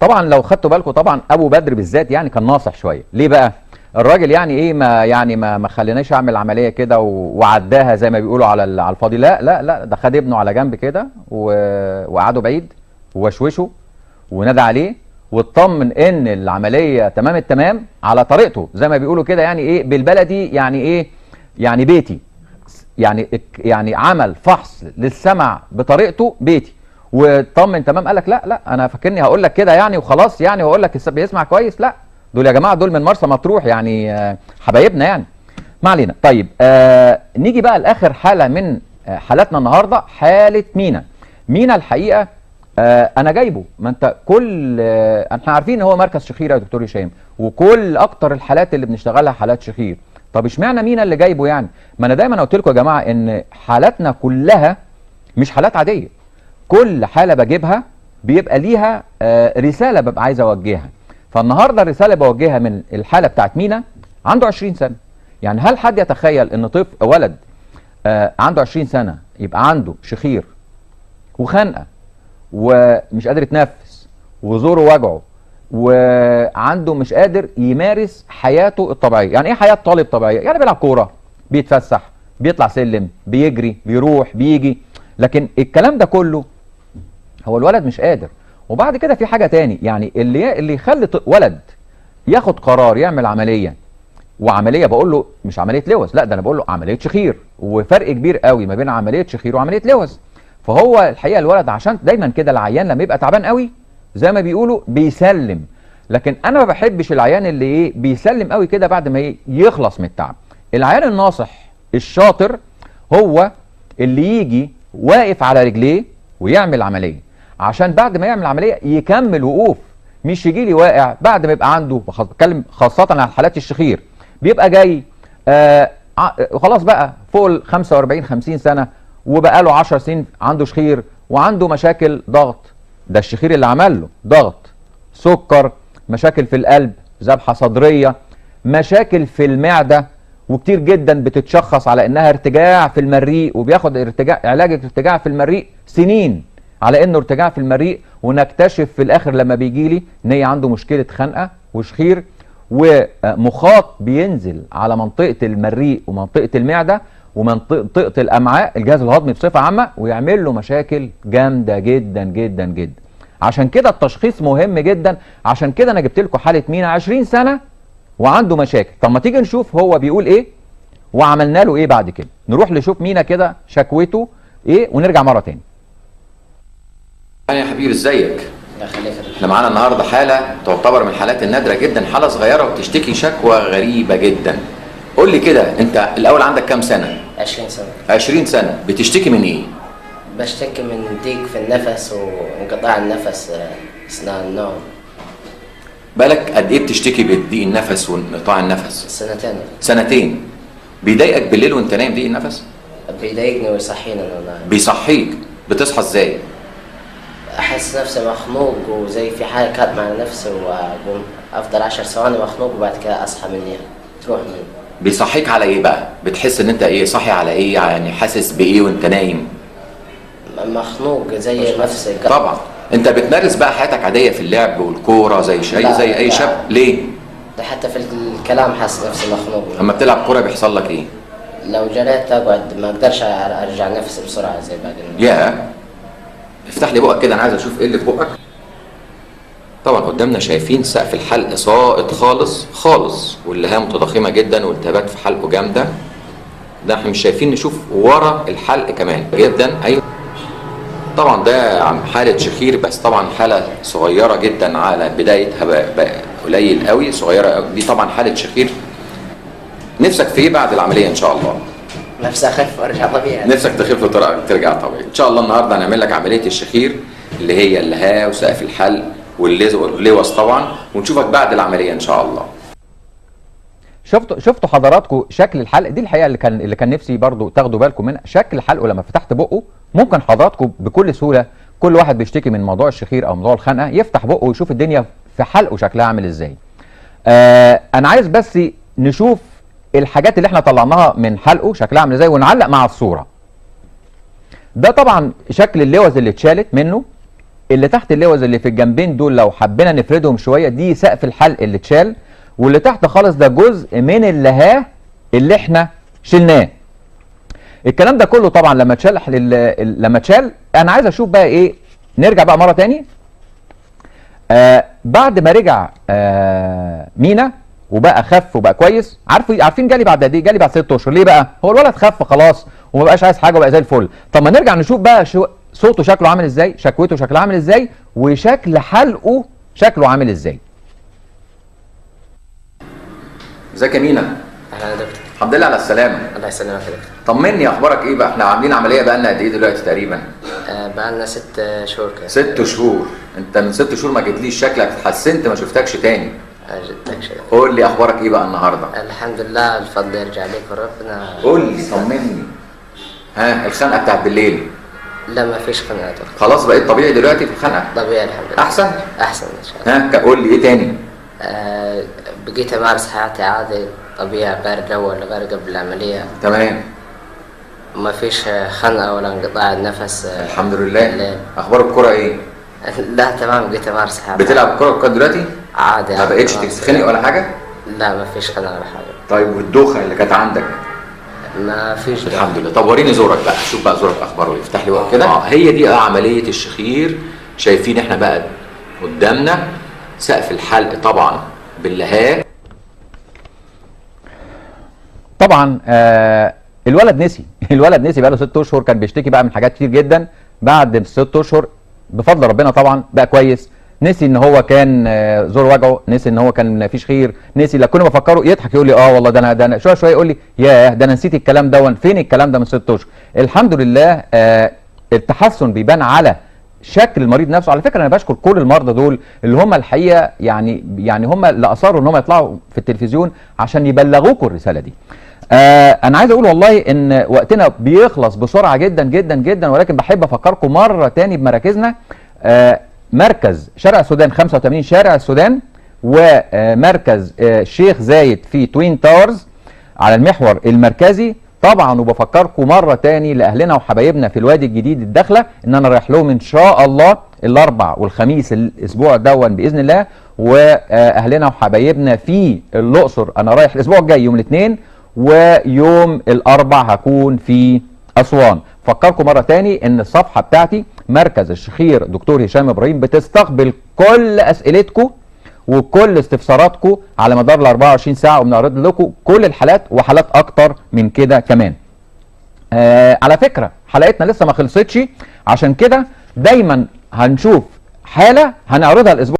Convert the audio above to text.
طبعا لو خدتوا بالكم طبعا ابو بدر بالذات يعني كان ناصح شويه. ليه بقى؟ الراجل يعني ايه، ما خليناش اعمل عمليه كده وعداها زي ما بيقولوا على الفاضي. لا لا لا، ده خد ابنه على جنب كده وقعدوا بعيد ووشوشه ونادى عليه واطمن ان العمليه تمام التمام على طريقته زي ما بيقولوا كده، يعني ايه بالبلدي، يعني ايه، يعني بيتي، يعني عمل فحص للسمع بطريقته بيتي وطمن تمام. قال لك لا لا، انا فاكرني هقول لك كده يعني وخلاص يعني، واقول لك بيسمع كويس. لا، دول يا جماعه دول من مرسى مطروح يعني، حبايبنا يعني. ما علينا. طيب نيجي بقى لاخر حاله من حالاتنا النهارده، حاله مينا. مينا الحقيقه انا جايبه، ما انت كل احنا عارفين ان هو مركز شخير يا دكتور هشام، وكل اكتر الحالات اللي بنشتغلها حالات شخير. طب اشمعنى مينا اللي جايبه يعني؟ ما انا دايما قلت لكم يا جماعه ان حالاتنا كلها مش حالات عاديه. كل حاله بجيبها بيبقى ليها رساله ببقى عايز اوجهها. فالنهارده الرساله بوجهها من الحاله بتاعت مينا، عنده 20 سنه. يعني هل حد يتخيل ان طفل ولد عنده 20 سنه يبقى عنده شخير وخنقه ومش قادر يتنفس وزوره وجعه وعنده مش قادر يمارس حياته الطبيعيه؟ يعني ايه حياه طالب طبيعيه؟ يعني بيلعب كوره، بيتفسح، بيطلع سلم، بيجري، بيروح، بيجي. لكن الكلام ده كله هو الولد مش قادر. وبعد كده في حاجه تاني، يعني اللي يخلي ولد ياخد قرار يعمل عمليه، وعمليه بقول له مش عمليه لوز، لا ده انا بقول له عمليه شخير، وفرق كبير قوي ما بين عمليه شخير وعمليه لوز. فهو الحقيقه الولد عشان دايما كده العيان لما يبقى تعبان قوي زي ما بيقولوا بيسلم، لكن انا ما بحبش العيان اللي ايه بيسلم قوي كده بعد ما يخلص من التعب. العيان الناصح الشاطر هو اللي يجي واقف على رجليه ويعمل عمليه، عشان بعد ما يعمل عمليه يكمل وقوف، مش يجي لي واقع بعد ما يبقى عنده. بتكلم خاصه عن حالات الشخير، بيبقى جاي خلاص بقى فوق ال 45 50 سنه وبقى له 10 سنين عنده شخير وعنده مشاكل ضغط. ده الشخير اللي عمل له ضغط، سكر، مشاكل في القلب، ذبحه صدريه، مشاكل في المعده، وكتير جدا بتتشخص على انها ارتجاع في المريء، وبياخد علاج ارتجاع في المريء سنين على انه ارتجاع في المريء، ونكتشف في الاخر لما بيجي لي ان هي عنده مشكله خنقه وشخير، ومخاط بينزل على منطقه المريء ومنطقه المعده ومنطقه الامعاء، الجهاز الهضمي بصفه عامه، ويعمل له مشاكل جامده جدا جدا جدا. عشان كده التشخيص مهم جدا. عشان كده انا جبت لكم حاله مينا 20 سنه وعنده مشاكل. طب ما تيجي نشوف هو بيقول ايه وعملنا له ايه بعد كده. نروح نشوف مينا كده شكوته ايه ونرجع مره تاني. يا حبيبي ازيك؟ الله يخليك. احنا معانا النهارده حاله تعتبر من الحالات النادره جدا، حاله صغيره وبتشتكي شكوى غريبه جدا. قول لي كده، انت الاول عندك كام سنه؟ 20 سنة. 20 سنه. بتشتكي من ايه؟ بشتكي من ضيق في النفس وانقطاع النفس اثناء النوم. بالك قد ايه بتشتكي بضيق النفس وانقطاع النفس؟ 2 سنين. سنتين. بيضايقك بالليل وانت نايم ضيق النفس؟ بيضايقني ويصحيني وانا نايم. بيصحيك؟ بتصحى ازاي؟ احس نفسي مخنوق وزي في حاجه كانت مع نفسي، واقوم افضل 10 ثواني مخنوق وبعد كده اصحى مني تروح مني. بيصحيك على ايه بقى؟ بتحس ان انت ايه صاحي على ايه؟ يعني حاسس بايه وانت نايم؟ مخنوق زي نفسي. طبعا. انت بتمارس بقى حياتك عاديه في اللعب والكوره زي اي شاب؟ ليه؟ ده حتى في الكلام حاسس نفسي مخنوق. لما بتلعب كوره بيحصل لك ايه؟ لو جريت اقعد ما اقدرش ارجع نفسي بسرعه زي باقي الناس. يا افتح لي بقك كده، انا عايز اشوف ايه اللي في بقك. طبعا قدامنا شايفين سقف الحلق ساقط خالص خالص، واللهام متضخمه جدا والتهابات في حلقه جامده. ده احنا مش شايفين، نشوف ورا الحلق كمان جدا. ايوه طبعا ده حاله شخير، بس طبعا حاله صغيره جدا على بدايتها، بقى قليل قوي، صغيره قوي. دي طبعا حاله شخير. نفسك في ايه بعد العمليه ان شاء الله؟ نفسي اخف وارجع طبيعي. نفسك تخف وترجع طبيعي ان شاء الله. النهارده هنعمل لك عمليه الشخير اللي هي اللهاه وسقف الحلق واللوز طبعا، ونشوفك بعد العمليه ان شاء الله. شفتوا حضراتكم شكل الحلق دي؟ الحقيقه اللي كان نفسي برضو تاخدوا بالكم منها، شكل حلقه لما فتحت بقه ممكن حضراتكم بكل سهوله، كل واحد بيشتكي من موضوع الشخير او موضوع الخنقه يفتح بقه ويشوف الدنيا في حلقه شكلها عامل ازاي. انا عايز بس نشوف الحاجات اللي احنا طلعناها من حلقه شكلها عامل ازاي ونعلق مع الصوره. ده طبعا شكل اللوز اللي اتشالت منه، اللي تحت اللوز اللي في الجنبين دول لو حبينا نفردهم شويه دي سقف الحلق اللي اتشال، واللي تحت خالص ده جزء من اللهاه اللي احنا شلناه. الكلام ده كله طبعا لما اتشال انا عايز اشوف بقى ايه. نرجع بقى مره تاني بعد ما رجع مينا وبقى خف وبقى كويس. عارفين جالي بعد قد ايه؟ جالي بعد 6 اشهر. ليه بقى؟ هو الولد خف خلاص وما بقاش عايز حاجه وبقى زي الفل. طب ما نرجع نشوف بقى صوته شكله عامل ازاي، شكوته شكلها عامل ازاي، وشكل حلقه شكله عامل ازاي. ازيك يا مينا؟ اهلا يا دكتور. الحمد لله على السلامه. الله يسلمك يا دكتور. طمني اخبارك ايه بقى؟ احنا عاملين عمليه بقى لنا قد ايه دلوقتي تقريبا؟ بقى لنا 6 شهور كده. 6 شهور. انت من 6 شهور ما جيتليش، شكلك اتحسنت ما شفتكش تاني. جدك شيء. قول لي اخبارك ايه بقى النهارده؟ الحمد لله، الفضل يرجع ليك وربنا. قول لي طمني. ها الخنقه بتاعت بالليل؟ لا ما فيش خناقات. خلاص بقيت طبيعي دلوقتي في الخنقه؟ طبيعي الحمد لله. احسن؟ احسن ان شاء الله. ها قول لي ايه تاني؟ بقيت امارس حياتي عادي طبيعي، غير الاول غير قبل العمليه. تمام. ما فيش خنقه ولا انقطاع النفس. الحمد لله. اخبار الكرة ايه؟ لا تمام، بقيت امارس حياتي. بتلعب كرة دلوقتي؟ عادي. ما بقتش تتخنق ولا حاجه؟ لا ما فيش خنقه ولا حاجه. طيب والدوخه اللي كانت عندك؟ ما فيش. الحمد لله. طب وريني زورك بقى، شوف بقى زورك اخباره ايه. افتح لي بقى كده. هي دي عمليه الشخير. شايفين احنا بقى قدامنا سقف الحلق طبعا باللهاه. طبعا الولد نسي الولد نسي بقى له 6 اشهر، كان بيشتكي بقى من حاجات كتير جدا. بعد 6 اشهر بفضل ربنا طبعا بقى كويس. نسي ان هو كان زور وجعه، نسي ان هو كان مفيش خير، نسي. لا كل ما افكره يضحك يقول لي والله ده انا شويه يقول لي ياه ده انا نسيت الكلام ده. فين الكلام ده من 6 اشهر؟ الحمد لله التحسن بيبان على شكل المريض نفسه. على فكره انا بشكر كل المرضى دول اللي هم الحقيقه يعني هم اللي اصروا ان هم يطلعوا في التلفزيون عشان يبلغوكم الرساله دي. انا عايز اقول والله ان وقتنا بيخلص بسرعه جدا جدا جدا، ولكن بحب افكركم مره تاني بمراكزنا. مركز شارع السودان 85 شارع السودان، ومركز الشيخ زايد في توين تاورز على المحور المركزي. طبعا وبفكركم مره تاني لاهلنا وحبايبنا في الوادي الجديد الداخله ان انا رايح لهم ان شاء الله الاربع والخميس الاسبوع دون باذن الله. واهلنا وحبايبنا في الاقصر انا رايح الاسبوع الجاي يوم الاثنين، ويوم الاربع هكون في اسوان. فكركم مره تاني ان الصفحه بتاعتي مركز الشخير دكتور هشام ابراهيم بتستقبل كل اسئلتكم وكل استفساراتكم على مدار ال 24 ساعه، وبنعرض لكم كل الحالات وحالات اكتر من كده كمان. على فكره حلقتنا لسه ما خلصتش، عشان كده دايما هنشوف حاله هنعرضها الاسبوع